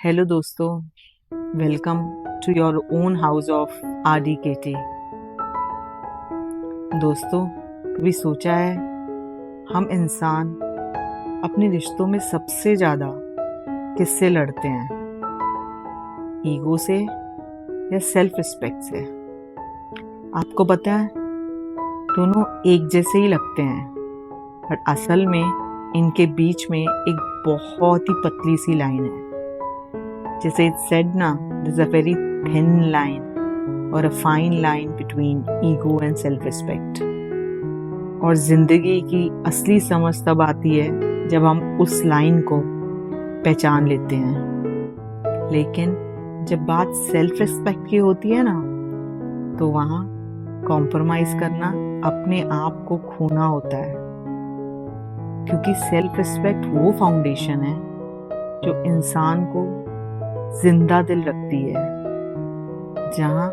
Hello दोस्तों, welcome to your own house of RDKT। दोस्तों, कभी सोचा है हम इंसान अपने रिश्तों में सबसे ज़्यादा किससे लड़ते हैं? ईगो से या सेल्फ रिस्पेक्ट से? आपको पता है, दोनों एक जैसे ही लगते हैं, पर असल में इनके बीच में एक बहुत ही पतली सी लाइन है। जैसे इट्स सेड ना, there's a very thin line or a fine line between ego and self respect। और जिंदगी की असली समझ तब आती है जब हम उस लाइन को पहचान लेते हैं। लेकिन जब बात सेल्फ रिस्पेक्ट की होती है ना, तो वहाँ कॉम्प्रोमाइज करना अपने आप को खोना होता है। क्योंकि सेल्फ रिस्पेक्ट वो फाउंडेशन है जो इंसान को जिंदा दिल रखती है, जहाँ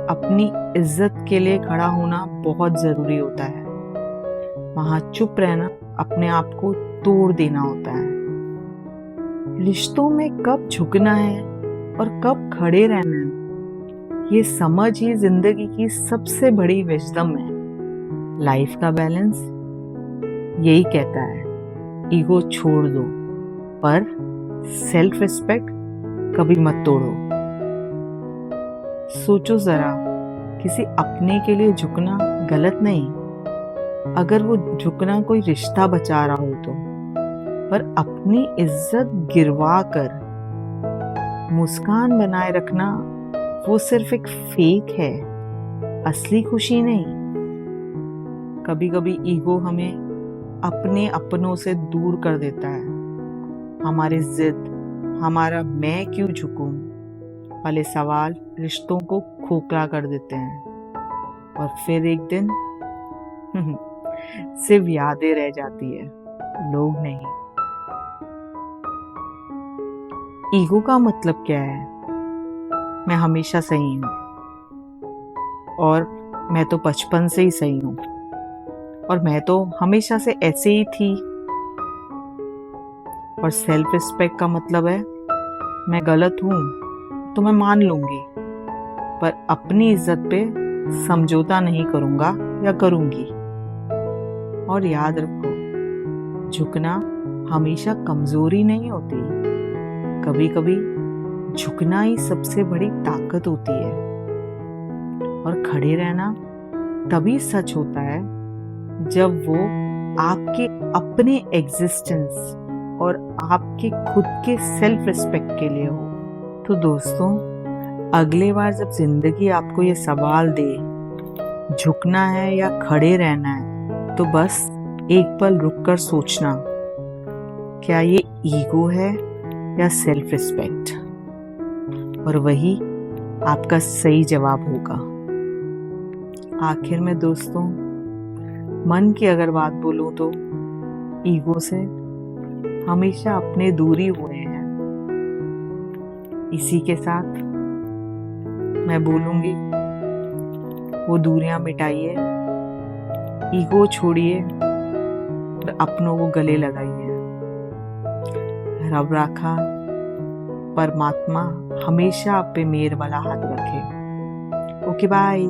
अपनी इज्जत के लिए खड़ा होना बहुत जरूरी होता है, वहाँ चुप रहना अपने आप को तोड़ देना होता है। रिश्तों में कब झुकना है और कब खड़े रहना है, ये समझ ही जिंदगी की सबसे बड़ी विजडम है। लाइफ का बैलेंस यही कहता है, ईगो छोड़ दो, पर सेल्फ रिस्पेक्ट कभी मत तोड़ो। सोचो जरा, किसी अपने के लिए झुकना गलत नहीं, अगर वो झुकना कोई रिश्ता बचा रहा हो तो, पर अपनी इज्जत गिरवा कर मुस्कान बनाए रखना वो सिर्फ एक फेक है, असली खुशी नहीं। कभी कभी ईगो हमें अपने अपनों से दूर कर देता है। हमारी जिद, हमारा मैं क्यों झुकूं वाले सवाल रिश्तों को खोखला कर देते हैं, और फिर एक दिन सिर्फ यादें रह जाती है, लोग नहीं। ईगो का मतलब क्या है? मैं हमेशा सही हूँ, और मैं तो बचपन से ही सही हूँ, और मैं तो हमेशा से ऐसे ही थी। और सेल्फ रिस्पेक्ट का मतलब है, मैं गलत हूँ तो मैं मान लूंगी, पर अपनी इज्जत पे समझौता नहीं करूंगा या करूंगी। और याद रखो, झुकना हमेशा कमजोरी नहीं होती, कभी कभी झुकना ही सबसे बड़ी ताकत होती है। और खड़े रहना तभी सच होता है जब वो आपके अपने एग्जिस्टेंस और आपके खुद के सेल्फ रिस्पेक्ट के लिए हो। तो दोस्तों, अगले बार जब जिंदगी आपको ये सवाल दे, झुकना है या खड़े रहना है, तो बस एक पल रुककर सोचना, क्या ये ईगो है या सेल्फ रिस्पेक्ट? और वही आपका सही जवाब होगा। आखिर में दोस्तों, मन की अगर बात बोलूं तो ईगो से हमेशा अपने दूरी हुए हैं। इसी के साथ मैं बोलूंगी, वो दूरियां मिटाइए, ईगो छोड़िए और अपनों को गले लगाइए। रब राखा परमात्मा हमेशा आप पे मेहर वाला हाथ रखे। Okay, bye.